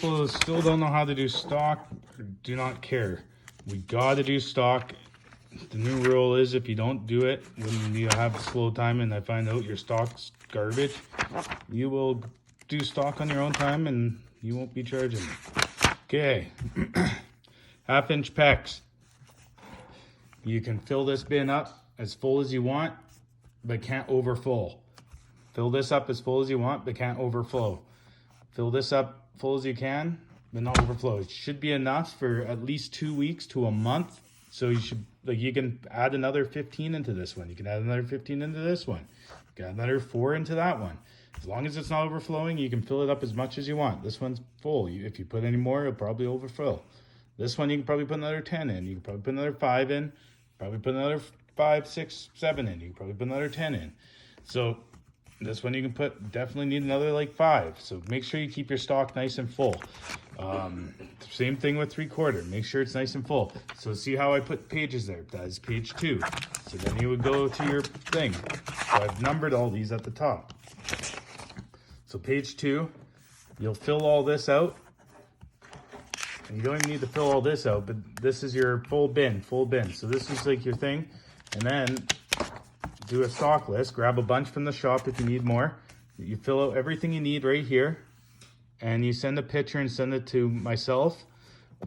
people still don't know how to do stock or do not care. We gotta do stock. The new rule is if you don't do it when you have slow time and I find out your stock's garbage, you will do stock on your own time and you won't be charging me. Okay, 1/2 inch PEX. You can fill this bin up as full as you want, but can't overfull. Fill this up as full as you want, but can't overflow. Fill this up full as you can, but not overflow. It should be enough for at least 2 weeks to a month. So you should, like, you can add another 15 into this one. You can add another 15 into this one. You can add another 4 into that one. As long as it's not overflowing, you can fill it up as much as you want. This one's full. If you put any more, it'll probably overfill. This one, you can probably put another 10 in. You can probably put another 5 in. Probably put another 5, 6, 7 in. You can probably put another 10 in. So this one you can put, definitely need another like 5. So make sure you keep your stock nice and full. Same thing with 3/4. Make sure it's nice and full. So see how I put pages there? That is page 2. So then you would go to your thing. So I've numbered all these at the top. So page 2, you'll fill all this out. And you don't even need to fill all this out, but this is your full bin. So this is like your thing. And then do a stock list. Grab a bunch from the shop if you need more. You fill out everything you need right here. And you send a picture and send it to myself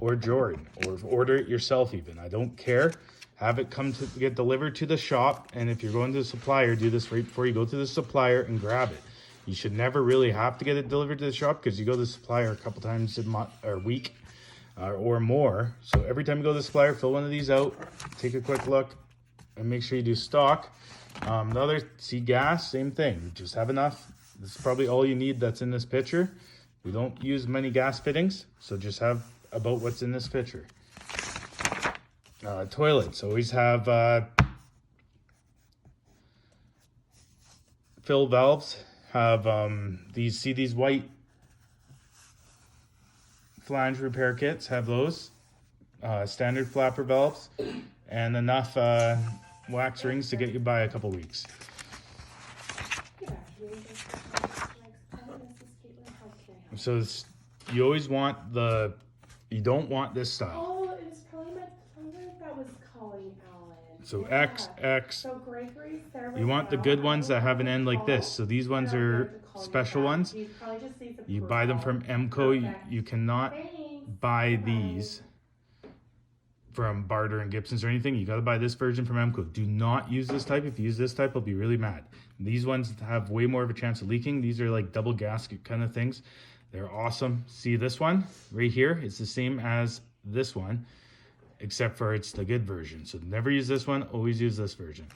or Jordan. Or order it yourself even. I don't care. Have it come to get delivered to the shop. And if you're going to the supplier, do this right before you go to the supplier and grab it. You should never really have to get it delivered to the shop because you go to the supplier a couple times a week or more. So every time you go to the supplier, fill one of these out, take a quick look, and make sure you do stock. The other, see gas, same thing. Just have enough. This is probably all you need that's in this picture. We don't use many gas fittings, so just have about what's in this picture. Toilets, always have fill valves. Have these white flange repair kits, have those. Standard flapper valves, and enough wax rings to get you by a couple weeks. So you always want you don't want this style. Oh, it was probably my plumber that was calling Alan. So Yeah. X. So Gregory's service. You want the good ones that have an end like this. So these ones are special ones. You buy them from Emco. You cannot buy these from Barter and Gibson's or anything. You got to buy this version from Emco. Do not use this type. If you use this type, I'll be really mad. These ones have way more of a chance of leaking. These are like double gasket kind of things. They're awesome. See this one right here? It's the same as this one, except for it's the good version. So never use this one. Always use this version.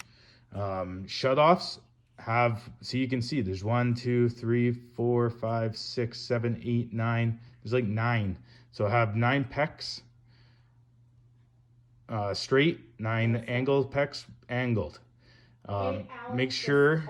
Shutoffs have, so you can see there's 1, 2, 3, 4, 5, 6, 7, 8, 9. There's like 9. So I have 9 PEX straight, 9 angled PEX angled. Make sure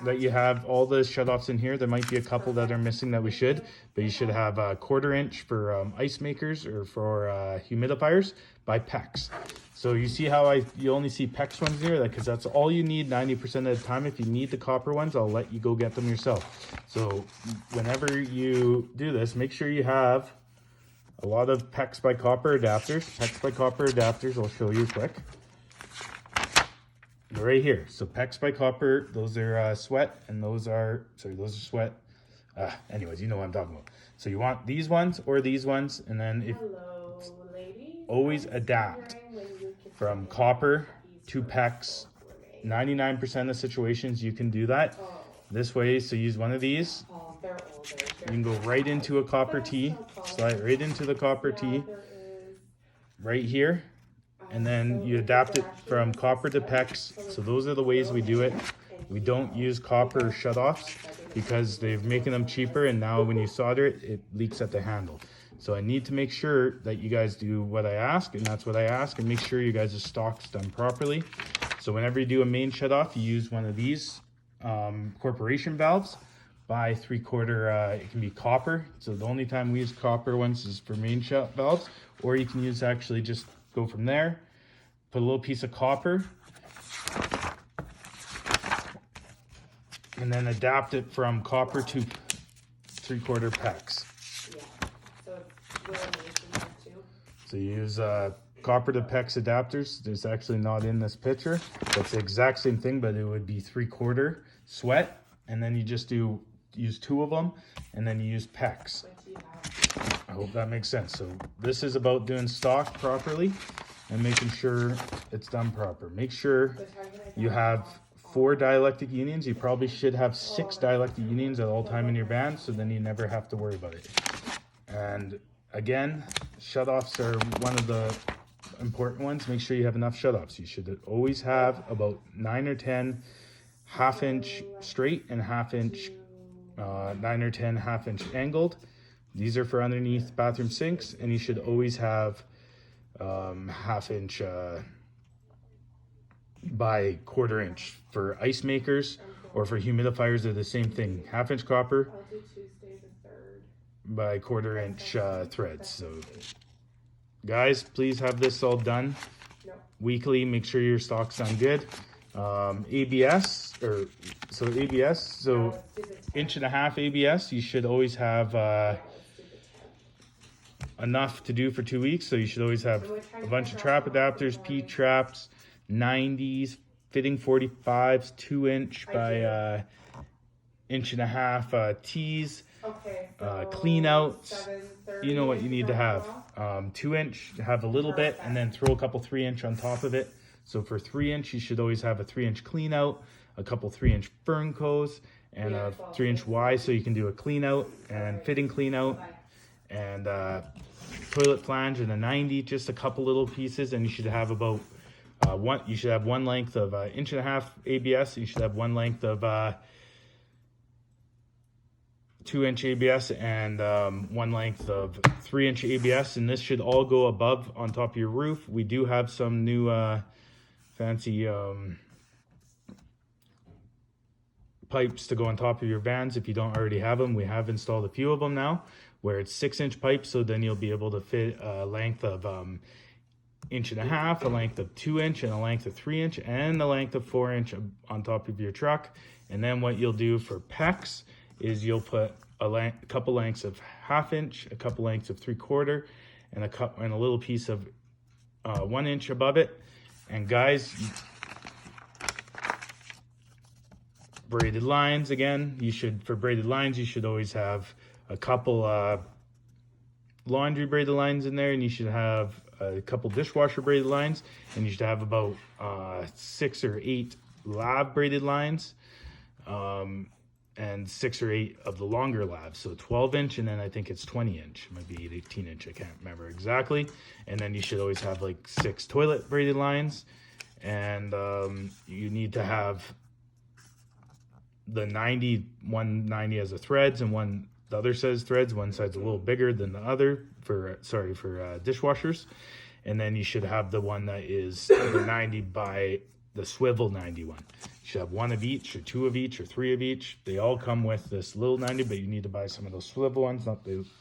that you have all the shutoffs in here. There might be a couple that are missing that we should, but you should have a 1/4 inch for ice makers or for humidifiers by PEX. So you see how you only see PEX ones here, because that's all you need 90% of the time. If you need the copper ones, I'll let you go get them yourself. So whenever you do this, make sure you have a lot of PEX by copper adapters. PEX by copper adapters, I'll show you quick. Right here. So PEX by copper, those are sweat, and those are sweat. Anyways, you know what I'm talking about. So you want these ones or these ones, and then if always adapt from copper to PEX. 99% of situations you can do that this way. So use one of these. You can go right into a copper T, slide right into the copper T right here. And then you adapt it from copper to PEX. So those are the ways we do it. We don't use copper shutoffs because they're making them cheaper, and now when you solder it, it leaks at the handle. So I need to make sure that you guys do what I ask, and that's what I ask, and make sure you guys' stock's done properly. So whenever you do a main shutoff, you use one of these corporation valves by 3/4, it can be copper. So the only time we use copper ones is for main shut valves, or you can use actually just go from there, put a little piece of copper, and then adapt it from copper to 3/4 PEX. relation there too. So you use copper to PEX adapters. There's actually not in this picture. It's the exact same thing, but it would be 3/4 sweat. And then you just use 2 of them, and then you use PEX. What do you have? I hope that makes sense. So this is about doing stock properly and making sure it's done proper. Make sure The target I you got have off- 4 dielectric unions. You probably should have 6 dielectric unions at all time in your band, so then you never have to worry about it. And again, shutoffs are one of the important ones. Make sure you have enough shutoffs. You should always have about 9 or 10 half-inch straight and half-inch, 9 or 10 half-inch angled. These are for underneath bathroom sinks, and you should always have half-inch by 1/4 inch for ice makers, or for humidifiers. They're the same thing. Half-inch copper I'll do Tuesday the 3rd. by 1/4 inch threads. So guys, please have this all done No. weekly. Make sure your stock's on good. ABS, so No, let's do the 10th. 1.5 ABS. You should always have Yeah, let's do the 10th. enough to do for 2 weeks. So you should always have So we're trying a to bunch get of trap ourselves adapters, in P line. traps, 90s, fitting 45s, 2-inch I by do. 1.5 T's. Okay. Clean out. 7:30 You know what you need to have. well. 2-inch, have a little bit, and then throw a couple 3-inch on top of it. So for 3-inch, you should always have a 3-inch clean out, a couple 3-inch burn coats, and Yeah, a 12 3-inch Y, so you can do a clean out and fitting clean out, Bye. and toilet flange and a 90, just a couple little pieces, and you should have about you should have one length of 1.5 ABS. You should have one length of 2-inch ABS, and one length of 3-inch ABS, and this should all go above on top of your roof. We do have some new fancy pipes to go on top of your vans. If you don't already have them, we have installed a few of them now, where it's 6-inch pipes, so then you'll be able to fit a length of 1.5 inches, a length of 2-inch, and a length of 3-inch, and a length of 4-inch on top of your truck. And then what you'll do for PEX is you'll put a couple lengths of 1/2 inch, a couple lengths of 3/4, and a little piece of 1 inch above it. And guys, braided lines again. For braided lines, you should always have a couple laundry braided lines in there, and you should have a couple dishwasher braided lines, and you should have about 6 or 8 lav braided lines. And 6 or 8 of the longer labs, so 12-inch, and then I think it's 20-inch, might be 18-inch, I can't remember exactly. And then you should always have like 6 toilet braided lines, and you need to have the 90, one 90 has the threads, and the other says threads. One side's a little bigger than the other for dishwashers, and then you should have the one that is the 90 by the swivel 91. You should have 1 of each, or 2 of each, or 3 of each. They all come with this little 90, but you need to buy some of those swivel ones.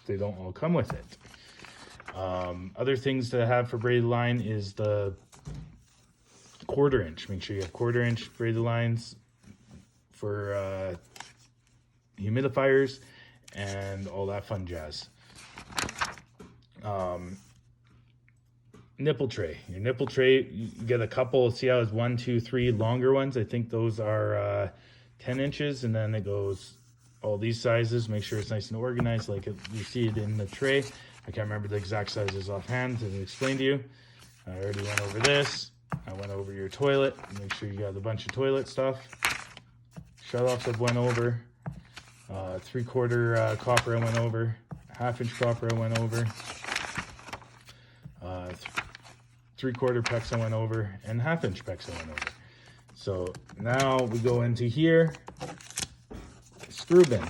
They don't all come with it. Other things to have for braided line is the 1/4 inch. Make sure you have 1/4 inch braided lines for humidifiers and all that fun jazz. Nipple tray. Your nipple tray, you get a couple. See how it's 1, 2, 3 longer ones. I think those are 10 inches, and then it goes all these sizes. Make sure it's nice and organized, like you see it in the tray. I can't remember the exact sizes offhand to explain to you. I already went over this. I went over your toilet. Make sure you got a bunch of toilet stuff. Shutoffs I've went over. 3/4 copper I went over. 1/2 inch copper I went over. 3/4 PEX I went over, and 1/2 inch PEX I went over. So now we go into here, screw bin.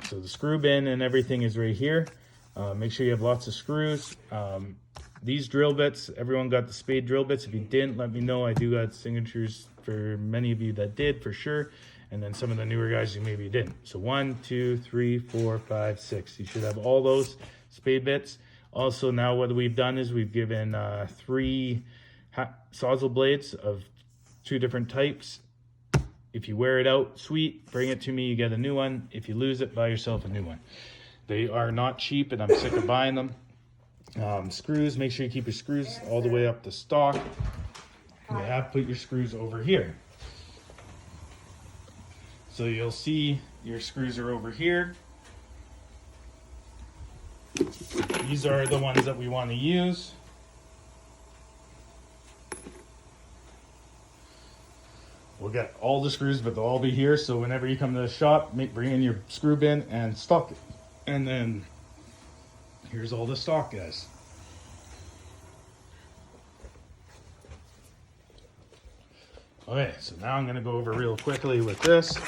So the screw bin and everything is right here. Make sure you have lots of screws. These drill bits, everyone got the spade drill bits. If you didn't, let me know. I do got signatures for many of you that did, for sure. And then some of the newer guys who maybe didn't. So 1, 2, 3, 4, 5, 6. You should have all those spade bits. Also, now what we've done is we've given 3 Sawzall blades of 2 different types. If you wear it out, sweet, bring it to me, you get a new one. If you lose it, buy yourself a new one. They are not cheap, and I'm sick of buying them. Screws, make sure you keep your screws all the way up the stock. You have to put your screws over here. So you'll see your screws are over here. These are the ones that we want to use. We'll get all the screws, but they'll all be here. So whenever you come to the shop, bring in your screw bin and stock it. And then here's all the stock, guys. Okay, so now I'm gonna go over real quickly with this.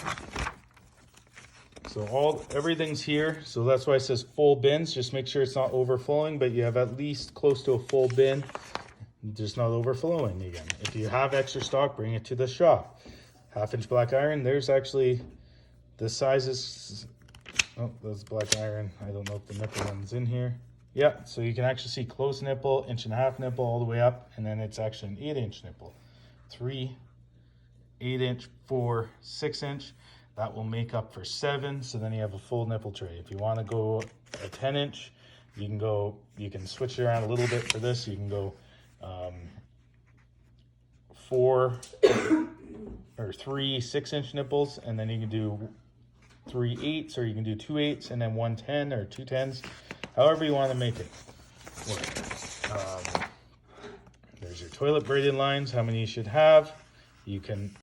So everything's here. So that's why it says full bins. Just make sure it's not overflowing, but you have at least close to a full bin. Just not overflowing again. If you have extra stock, bring it to the shop. 1/2 inch black iron. There's actually the sizes. Oh, that's black iron. I don't know if the nipple one's in here. Yeah, so you can actually see close nipple, 1.5 inch nipple all the way up, and then it's actually an 8-inch nipple. 3, 8-inch, 4, 6-inch. That will make up for 7. So then you have a full nipple tray. If you want to go a 10-inch, you can switch it around a little bit for this. You can go 4 or 3 6-inch nipples, and then you can do 3 8s, or you can do 2 8s and then 1 10 or 2 10s, however you want to make it work. There's your toilet braided lines, how many you should have. You can